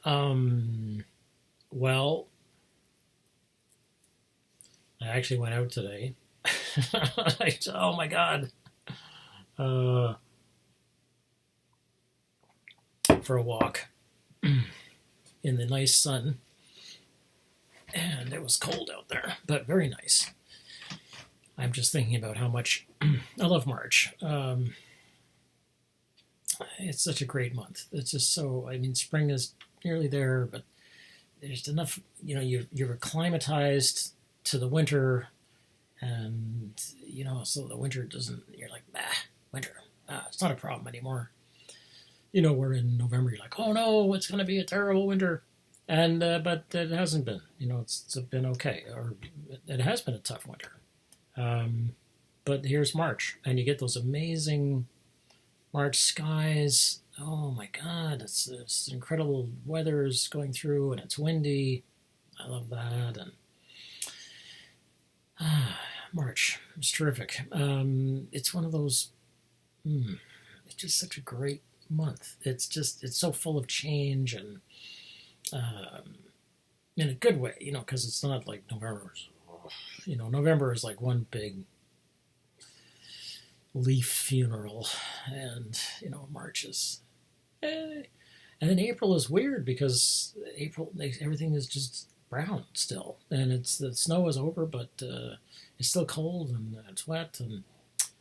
Well, I actually went out today. Oh my God. Uh, for a walk in the nice sun. And it was cold out there, but very nice. I'm just thinking about how much I love March. It's such a great month. It's just so, I mean, spring is nearly there, but there's enough, you're acclimatized to the winter, and, so the winter doesn't, you're like, bah, winter. It's not a problem anymore. We're in November, you're like, oh no, it's going to be a terrible winter. And, but it hasn't been, it's been okay, or it has been a tough winter. Um, but here's March, and you get those amazing March skies. Oh my God, it's incredible weather's going through, and it's windy. I love that, and March is terrific. It's one of those. It's just such a great month. It's so full of change and in a good way, because it's not like November. November is like one big leaf funeral, and March is. And then April is weird because April everything is just brown still, and the snow is over, but it's still cold and it's wet. And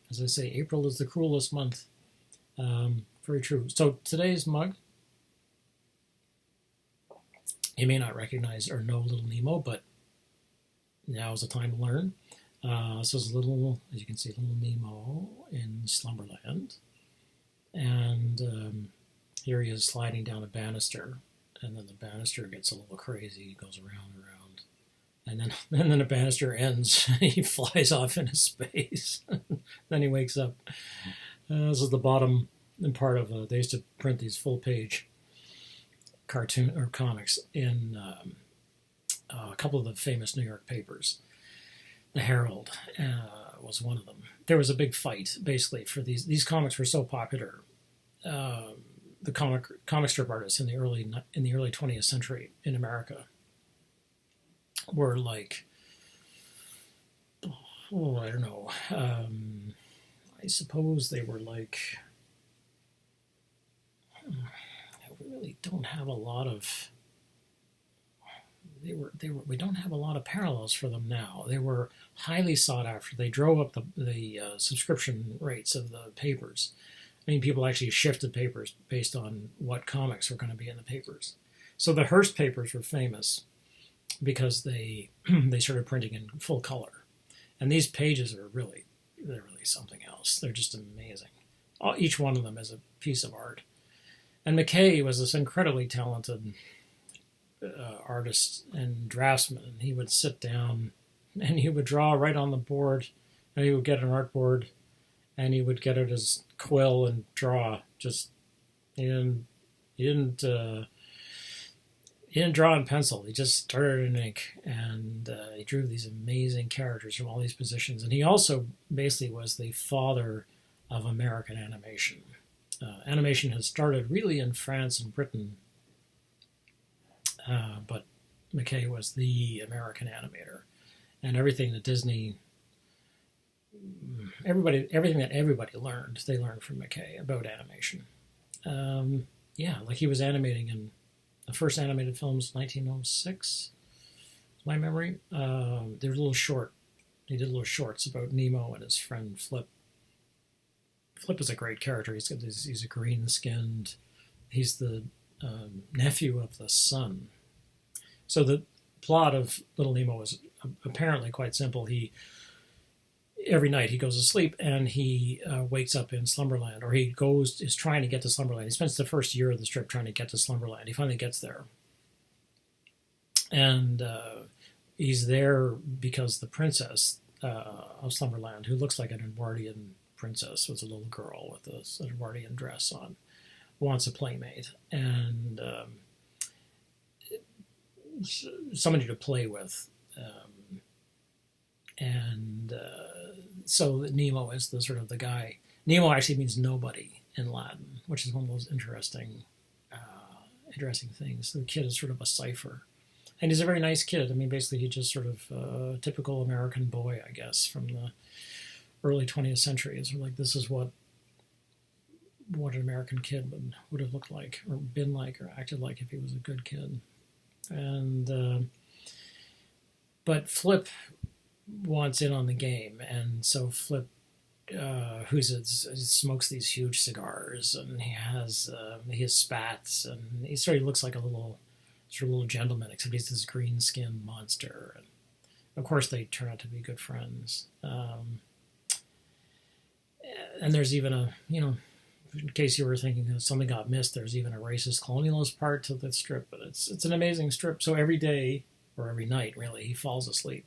as I say, April is the cruelest month. Very true. So today's mug, you may not recognize or know Little Nemo, but now is the time to learn. So it's as you can see, Little Nemo in Slumberland, and here he is sliding down a banister, and then the banister gets a little crazy. He goes around and around, and then the banister ends. He flies off into space. Then he wakes up. This is the bottom part of. They used to print these full-page cartoon or comics in a couple of the famous New York papers. The Herald was one of them. There was a big fight, basically, for these comics were so popular. The comic strip artists in the early 20th century in America were like, I don't know. I suppose they were like. We really don't have a lot of. We don't have a lot of parallels for them now. They were highly sought after. They drove up the subscription rates of the papers. I mean, people actually shifted papers based on what comics were going to be in the papers. So the Hearst papers were famous because they started printing in full color, and these pages they're really something else. They're just amazing. Each one of them is a piece of art. And McKay was this incredibly talented artist and draftsman. And he would sit down and he would draw right on the board, and he would get an art board, and he would get out his quill and draw. Just he didn't draw in pencil. He just started in ink, and he drew these amazing characters from all these positions. And he also basically was the father of American animation. Animation has started really in France and Britain, but McKay was the American animator, and everything that everything that everybody learned, they learned from McKay about animation. Like he was animating in the first animated films, 1906, my memory. They were a little short. He did little shorts about Nemo and his friend Flip. Flip is a great character. He's a green-skinned. He's the nephew of the sun. So the plot of Little Nemo is apparently quite simple. Every night he goes to sleep and he wakes up in Slumberland, or is trying to get to Slumberland. He spends the first year of the strip trying to get to Slumberland. He finally gets there, and he's there because the princess of Slumberland, who looks like an Edwardian princess, was a little girl with an Edwardian dress on, wants a playmate and somebody to play with. So Nemo is the sort of the guy. Nemo actually means nobody in Latin, which is one of those interesting addressing things. The kid is sort of a cipher. And he's a very nice kid. I mean, basically, he's just sort of a typical American boy, I guess, from the early 20th century. It's sort of like, this is what an American kid would have looked like, or been like, or acted like if he was a good kid. And but Flip wants in on the game, and so Flip, he smokes these huge cigars, and he has spats, and he sort of looks like a little gentleman, except he's this green-skinned monster. And of course, they turn out to be good friends. And there's even in case you were thinking that something got missed, there's even a racist colonialist part to the strip. But it's an amazing strip. So every day, or every night, really, he falls asleep,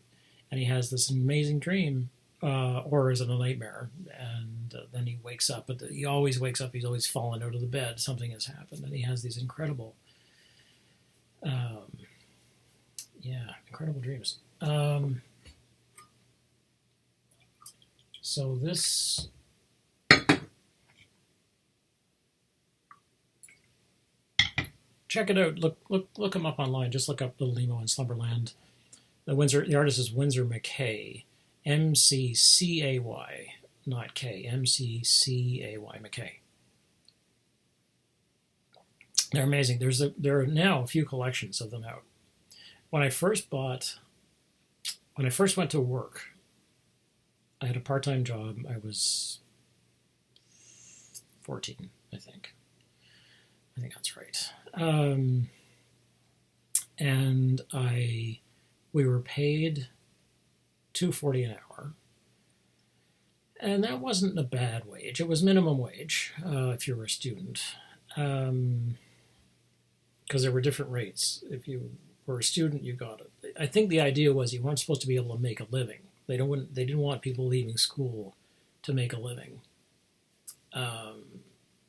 and he has this amazing dream, or is it a nightmare? And then he wakes up. But he always wakes up. He's always fallen out of the bed. Something has happened, and he has these incredible, incredible dreams. So this. Check it out. Look him up online. Just look up Little Nemo in Slumberland. The artist is Winsor McCay, McCay, not K, McCay, McCay. They're amazing. There are now a few collections of them out. When I first went to work, I had a part-time job. I was 14, I think. I think that's right. And we were paid $2.40 an hour, and that wasn't a bad wage. It was minimum wage if you were a student, because there were different rates. If you were a student, you got it. I think the idea was you weren't supposed to be able to make a living. They didn't want people leaving school to make a living,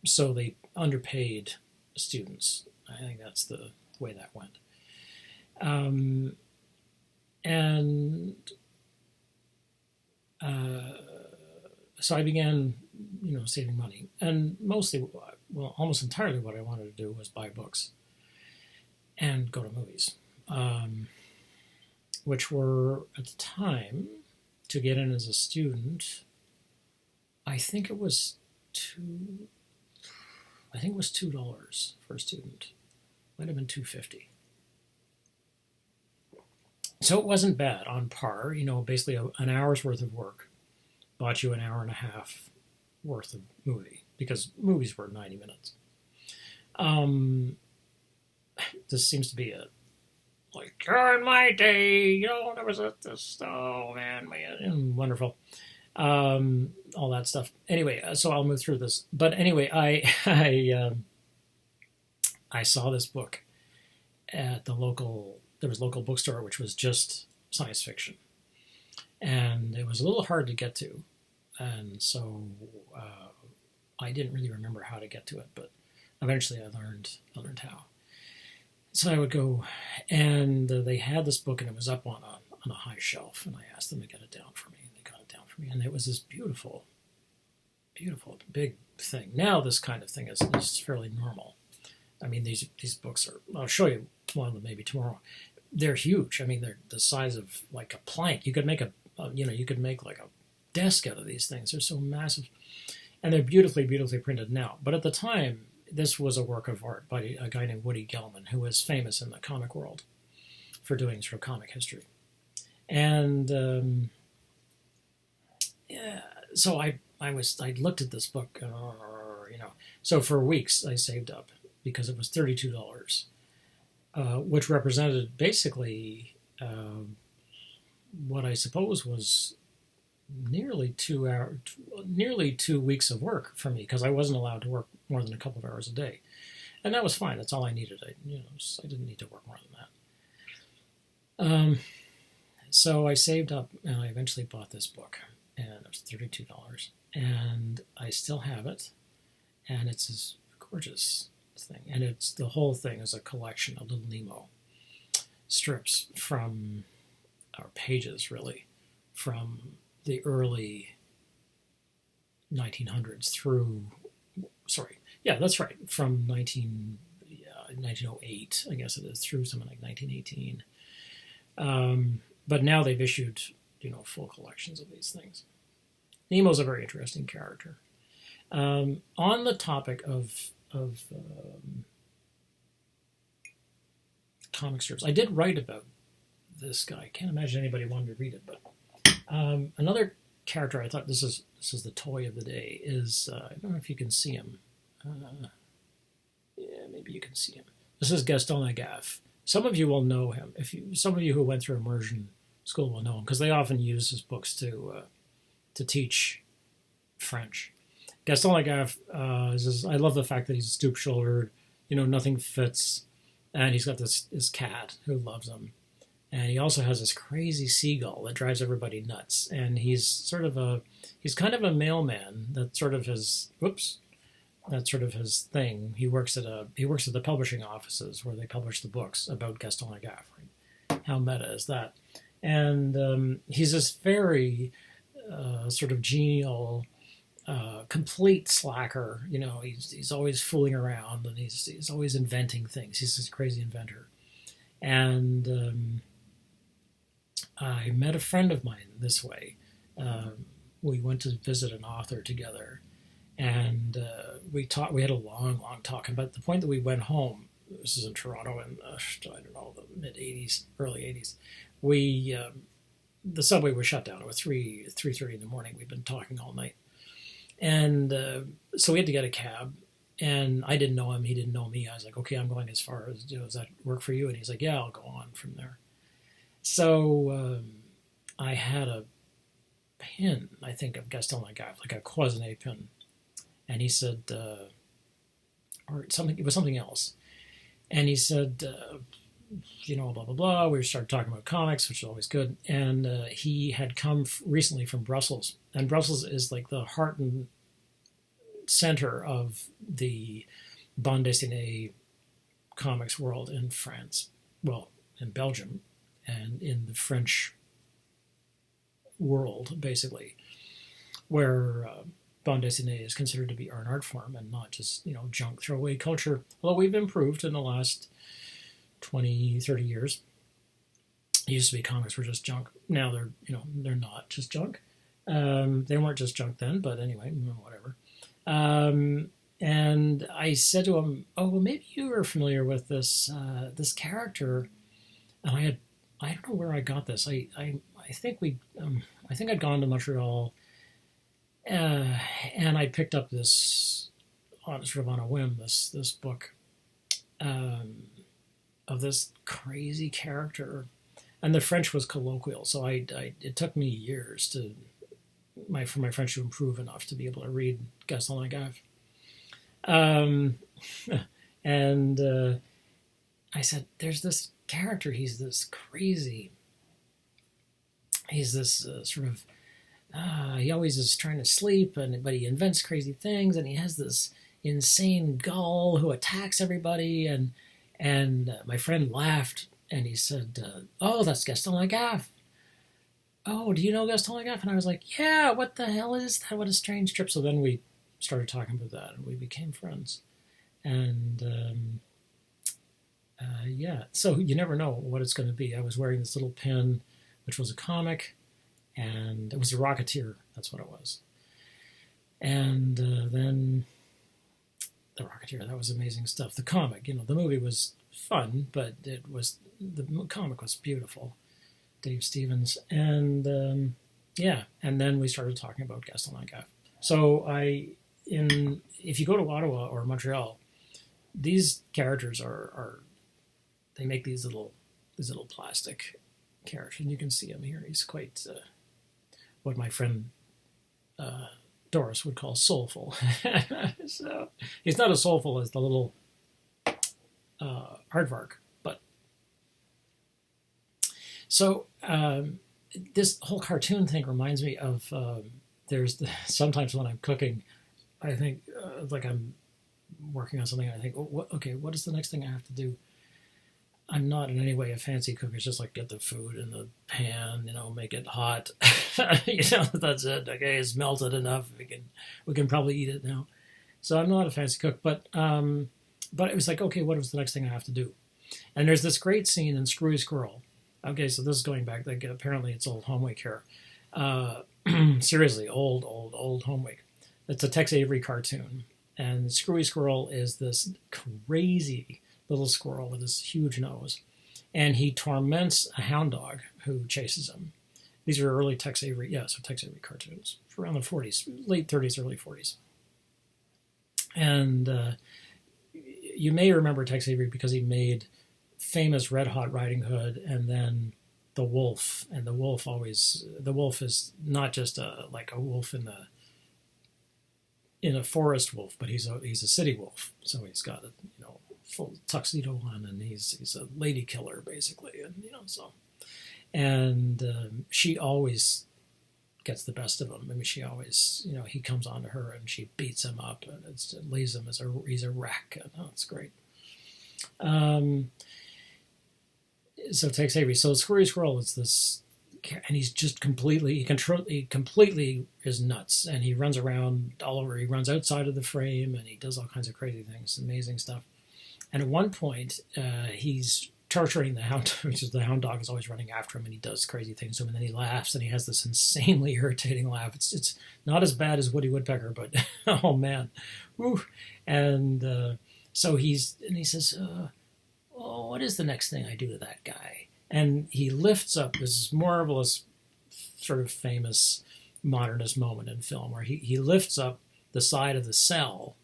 so they underpaid students. I think that's the way that went. So I began, saving money, and mostly, almost entirely, what I wanted to do was buy books and go to movies, which were at the time, to get in as a student, I think it was $2 for a student. Might have been $2.50. So it wasn't bad, on par. Basically an hour's worth of work bought you an hour and a half worth of movie, because movies were 90 minutes. This seems to be in my day, there was this, oh man, wonderful. All that stuff. Anyway, so I'll move through this. But anyway, I saw this book at the local bookstore, which was just science fiction, and it was a little hard to get to, and so I didn't really remember how to get to it, but eventually I learned how. So I would go, and they had this book, and it was up on a high shelf, and I asked them to get it down for me, and they got it down for me, and it was this beautiful, beautiful, big thing. Now this kind of thing is fairly normal. I mean, these books are, I'll show you one of them maybe tomorrow. They're huge. I mean, they're the size of like a plank. You could make you could make like a desk out of these things. They're so massive, and they're beautifully, beautifully printed now. But at the time, this was a work of art by a guy named Woody Gelman, who was famous in the comic world for doing sort of comic history. And so I looked at this book, So for weeks I saved up, because it was $32, which represented basically what I suppose was nearly 2 weeks of work for me, because I wasn't allowed to work more than a couple of hours a day, and that was fine. That's all I needed. I didn't need to work more than that. So I saved up, and I eventually bought this book, and it was $32, and I still have it, and it's this gorgeous thing, and the whole thing is a collection of Little Nemo strips from, or pages really, from the early 1900s through, from 1908, I guess it is, through something like 1918. But now they've issued, full collections of these things. Nemo's a very interesting character. On the topic of comic strips, I did write about this guy. I can't imagine anybody wanted to read it, but another character I thought this is the toy of the day is I don't know if you can see him. Yeah, maybe you can see him. This is Gaston Lagaffe. Some of you will know him. Some of you who went through immersion school will know him because they often use his books to teach French. Gaston Lagaffe, I love the fact that he's stoop-shouldered, nothing fits, and he's got this cat who loves him. And he also has this crazy seagull that drives everybody nuts. And he's kind of a mailman. That's sort of his thing. He works at the publishing offices where they publish the books about Gaston Lagaffe. Right? How meta is that? And he's this very sort of genial, complete slacker. He's always fooling around and he's always inventing things. He's this crazy inventor. And I met a friend of mine this way. We went to visit an author together, and we had a long talk. And at the point that we went home, this is in Toronto in I don't know, the mid '80s, early '80s. The subway was shut down. It was 3:30 in the morning. We'd been talking all night, and so we had to get a cab. And I didn't know him. He didn't know me. I was like, okay, I'm going as far as, does that work for you? And he's like, yeah, I'll go on from there. So I had a pin, I think, of Gaston Lagaffe, like a cloisonné pin. And he said, or something, it was something else. And he said, blah, blah, blah. We started talking about comics, which is always good. And he had come recently from Brussels. And Brussels is like the heart and center of the bande dessinée comics world in France. Well, in Belgium. And in the French world, basically, where bande dessinée is considered to be an art form and not just, junk throwaway culture. Although we've improved in the last 20, 30 years. It used to be comics were just junk. Now they're not just junk. They weren't just junk then, but anyway, whatever. And I said to him, "Oh, well, maybe you are familiar with this character." And I don't know where I got this. I think I'd gone to Montreal, and I picked up this sort of on a whim this book of this crazy character, and the French was colloquial, so it took me years for my French to improve enough to be able to read Gaston Lagaffe. And I said, "There's this character. He's this crazy. He's this sort of. He always is trying to sleep, but he invents crazy things, and he has this insane gull who attacks everybody." And my friend laughed, and he said, "Oh, that's Gaston Lagaffe. Oh, do you know Gaston Lagaffe?" And I was like, "Yeah, what the hell is that? What a strange trip." So then we started talking about that, and we became friends. And yeah, so you never know what it's going to be. I was wearing this little pin, which was a comic, and it was a Rocketeer. That's what it was. And then the Rocketeer, that was amazing stuff. The comic, the movie was fun, but the comic was beautiful. Dave Stevens. And yeah, and then we started talking about Gaston Lagaffe. So if you go to Ottawa or Montreal, these characters are they make these little plastic characters, and you can see him here. He's quite what my friend Doris would call soulful. So he's not as soulful as the little aardvark, but so this whole cartoon thing reminds me of sometimes when I'm cooking, I think like I'm working on something, I think, what is the next thing I have to do? I'm not in any way a fancy cook. It's just like get the food in the pan, make it hot. That's it. Okay, it's melted enough. We can probably eat it now. So I'm not a fancy cook, but but it was like, okay, what was the next thing I have to do? And there's this great scene in Screwy Squirrel. Okay, so this is going back, like apparently it's old Home Week here. Seriously, old Home Week. It's a Tex Avery cartoon. And Screwy Squirrel is this crazy little squirrel with this huge nose. And he torments a hound dog who chases him. These are early Tex Avery, Tex Avery cartoons, around the 40s, late 30s, early 40s. And you may remember Tex Avery because he made famous Red Hot Riding Hood and then The Wolf. And the Wolf is not just like a wolf in a forest wolf, but he's a city wolf. So he's got a full tuxedo on, and he's a lady killer basically, and she always gets the best of him. I mean, she always he comes on to her and she beats him up, and it leaves him he's a wreck. And it's great. So Tex Avery. So Screwy Squirrel is this, and he's just he completely is nuts, and he runs around all over. He runs outside of the frame, and he does all kinds of crazy things, amazing stuff. And at one point, he's torturing the hound, which is the hound dog is always running after him, and he does crazy things to him, and then he laughs, and he has this insanely irritating laugh. It's not as bad as Woody Woodpecker, but oh man, woo! And so he says, "Oh, what is the next thing I do to that guy?" And he lifts up this marvelous, sort of famous modernist moment in film where he lifts up the side of the cell,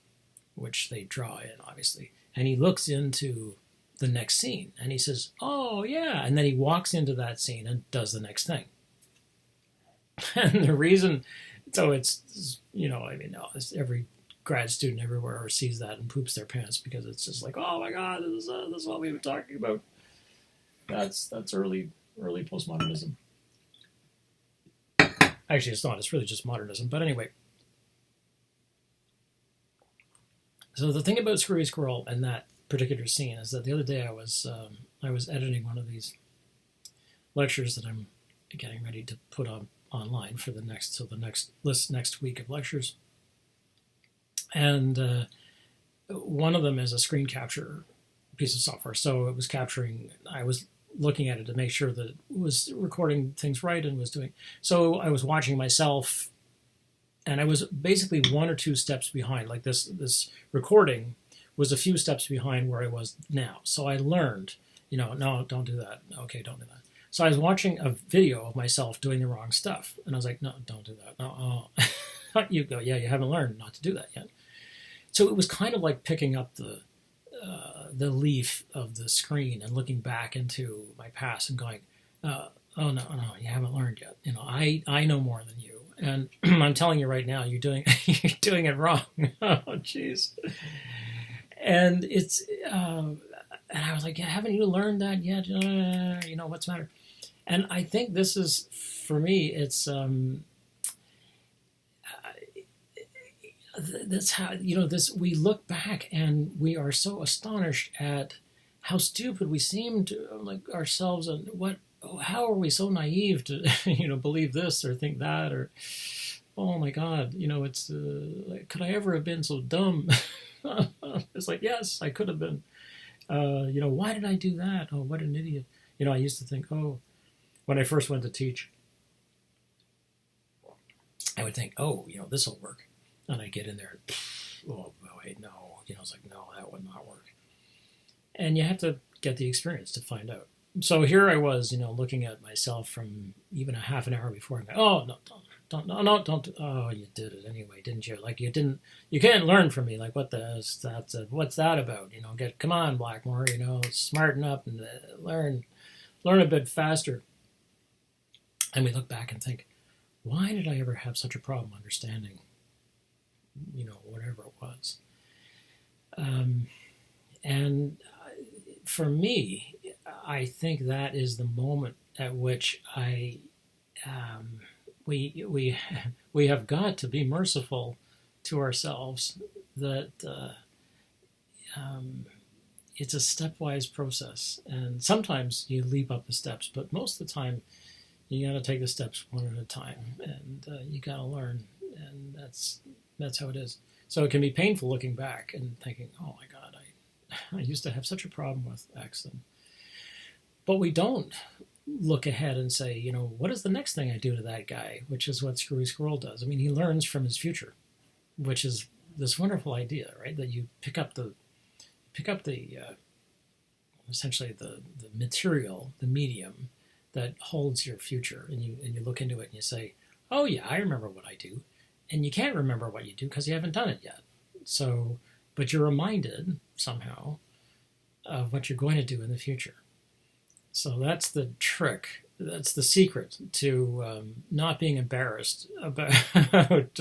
which they draw in, obviously, and he looks into the next scene, and he says, "Oh, yeah," and then he walks into that scene and does the next thing. And the reason, so it's, every grad student everywhere sees that and poops their pants because it's just like, oh my God, this is what we've been talking about. That's early postmodernism. Actually, it's not. It's really just modernism. But anyway, so the thing about Screwy Squirrel and that particular scene is that the other day I was editing one of these lectures that I'm getting ready to put online for the next week of lectures, and one of them is a screen capture piece of software. So it was capturing. I was looking at it to make sure that it was recording things right and was doing. So I was watching myself, and I was basically one or two steps behind. Like this recording was a few steps behind where I was now. So I learned, no, don't do that. Okay, don't do that. So I was watching a video of myself doing the wrong stuff, and I was like, no, don't do that. No, you go, yeah, you haven't learned not to do that yet. So it was kind of like picking up the leaf of the screen and looking back into my past and going, oh no, you haven't learned yet. I know more than you, and I'm telling you right now, you're doing it wrong. Oh, jeez. And it's and I was like, yeah, haven't you learned that yet? What's the matter? And I think this is, for me, it's that's how, we look back and we are so astonished at how stupid we seem to like ourselves, and how are we so naive to believe this or think that, or oh my God, it's could I ever have been so dumb? It's like, yes, I could have been. Why did I do that? Oh, what an idiot. I used to think, when I first went to teach, I would think, this will work. And I'd get in there, oh, wait, no. It's like, no, that would not work. And you have to get the experience to find out. So here I was, looking at myself from even a half an hour before. I'm like, oh, no, don't. Oh, you did it anyway, didn't you? Like, you can't learn from me. Like, what's that about? Come on, Blackmore, smarten up and learn a bit faster. And we look back and think, why did I ever have such a problem understanding, whatever it was? And for me, I think that is the moment at which we have got to be merciful to ourselves. That it's a stepwise process, and sometimes you leap up the steps, but most of the time you got to take the steps one at a time, and you got to learn, and that's how it is. So it can be painful looking back and thinking, oh my God, I used to have such a problem with X. But we don't look ahead and say, what is the next thing I do to that guy, which is what Screwy Squirrel does. I mean, he learns from his future, which is this wonderful idea, right? That you pick up the essentially the material, the medium that holds your future, and you look into it and you say, oh yeah, I remember what I do, and you can't remember what you do because you haven't done it yet. So, but you're reminded somehow of what you're going to do in the future. So that's the trick. That's the secret to not being embarrassed about what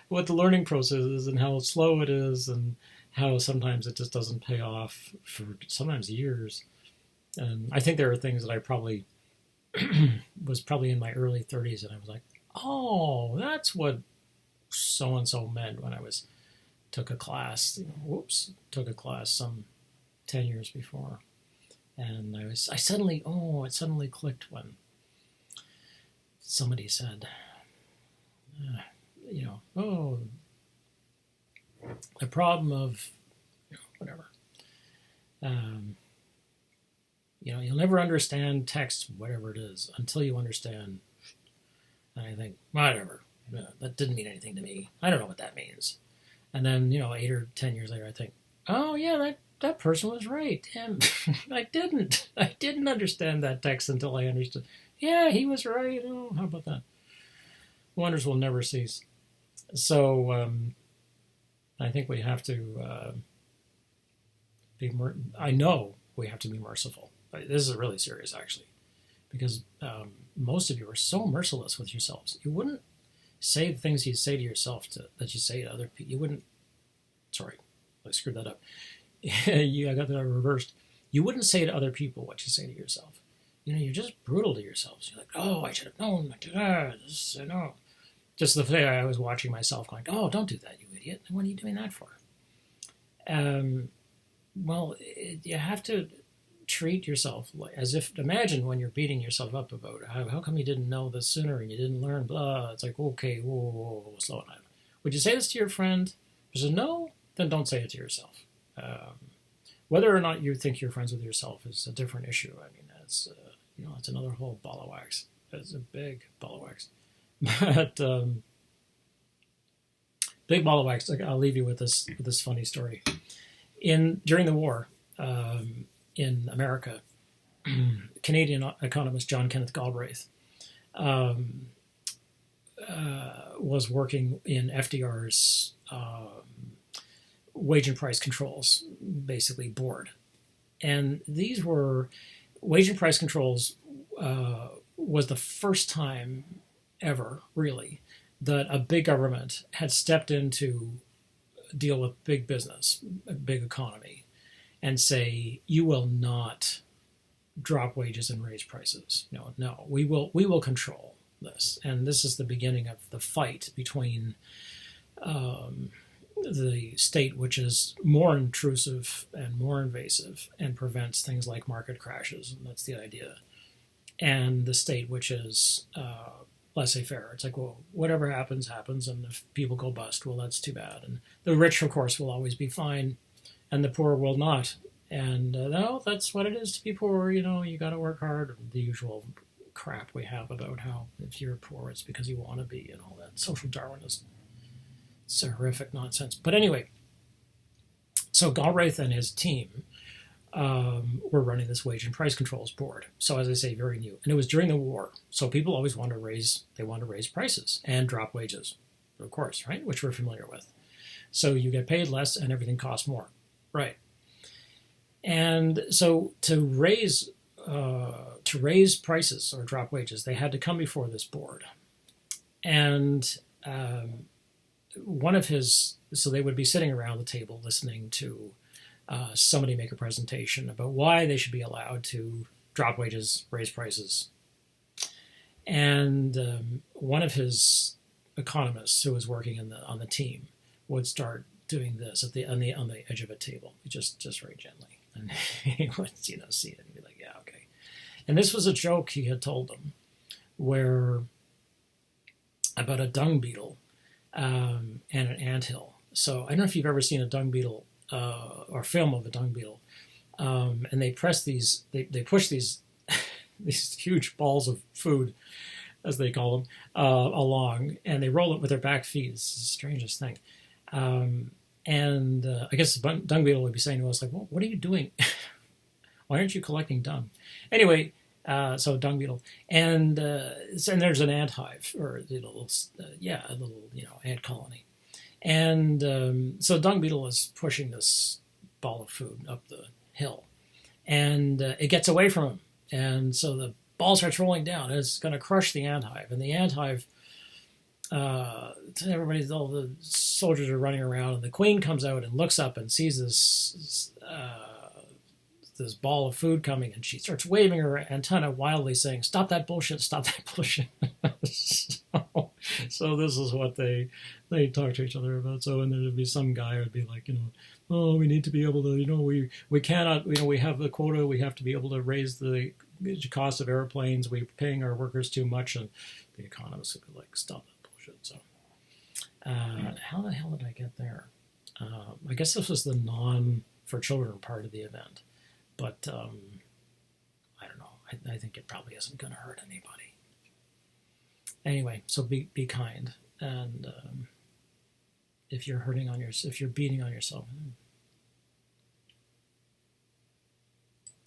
what the learning process is and how slow it is and how sometimes it just doesn't pay off for sometimes years. And I think there are things that I probably was probably in my early 30s and I was like, oh, that's what so and so meant when I took a class. Took a class some 10 years before. And it suddenly clicked when somebody said, the problem of, whatever. You'll never understand text, whatever it is, until you understand. And I think, whatever, that didn't mean anything to me. I don't know what that means. And then, 8 or 10 years later, I think, oh yeah, that person was right. Damn, I didn't understand that text until I understood. Yeah, he was right. Oh, how about that? Wonders will never cease. So I think we have to be more. I know we have to be merciful. This is really serious, actually, because most of you are so merciless with yourselves. You wouldn't say the things you say to yourself that you say to other people. You wouldn't. Sorry, I screwed that up. I got that reversed. You wouldn't say to other people what you say to yourself. You're just brutal to yourselves. You're like, oh, I should have known. I know. Just the day I was watching myself going, oh, don't do that, you idiot. What are you doing that for? You have to treat yourself as if, imagine when you're beating yourself up about how come you didn't know this sooner and you didn't learn, blah. It's like, okay, whoa, slow it down. Would you say this to your friend? If you say no, then don't say it to yourself. Whether or not you think you're friends with yourself is a different issue. I mean, it's it's another whole ball of wax. It's a big ball of wax. But big ball of wax. I'll leave you with this funny story. During the war in America, Canadian economist John Kenneth Galbraith was working in FDR's wage and price controls, basically board. And these were wage and price controls was the first time ever, really, that a big government had stepped in to deal with big business, a big economy, and say, you will not drop wages and raise prices. No, we will control this. And this is the beginning of the fight between the state, which is more intrusive and more invasive and prevents things like market crashes, and that's the idea, and the state, which is laissez-faire. It's like, well, whatever happens, happens, and if people go bust, well, that's too bad. And the rich, of course, will always be fine, and the poor will not. And no, that's what it is to be poor. You got to work hard. The usual crap we have about how if you're poor, it's because you want to be, and all that social Darwinism. It's horrific nonsense. But anyway, so Galbraith and his team were running this wage and price controls board. So as I say, very new. And it was during the war. So people always want to raise prices and drop wages, of course, right? Which we're familiar with. So you get paid less and everything costs more. Right. And so to raise prices or drop wages, they had to come before this board. And so they would be sitting around the table listening to somebody make a presentation about why they should be allowed to drop wages, raise prices. And one of his economists who was working on the team would start doing this on the edge of a table, just very gently, and he would see it and be like, yeah, okay. And this was a joke he had told them, where about a dung beetle and an anthill. So I don't know if you've ever seen a dung beetle or film of a dung beetle, and they press these, they push these these huge balls of food, as they call them, along, and they roll it with their back feet. It's the strangest thing. And I guess the dung beetle would be saying to us, like, well, what are you doing? Why aren't you collecting dung? Anyway, so dung beetle. And there's an ant hive, or a little ant colony. And so dung beetle is pushing this ball of food up the hill. And it gets away from him. And so the ball starts rolling down, and it's going to crush the ant hive. And the ant hive, all the soldiers are running around, and the queen comes out and looks up and sees this ball of food coming, and she starts waving her antenna wildly, saying, "Stop that bullshit! Stop that bullshit!" so this is what they talk to each other about. So, and there'd be some guy who'd be like, oh, we need to be able to, we cannot, we have the quota, we have to be able to raise the cost of airplanes, we're paying our workers too much, and the economists would be like, stop that bullshit. So, how the hell did I get there? I guess this was the for children part of the event, but I don't know. I think it probably isn't going to hurt anybody. Anyway, so be kind, and if you're beating on yourself,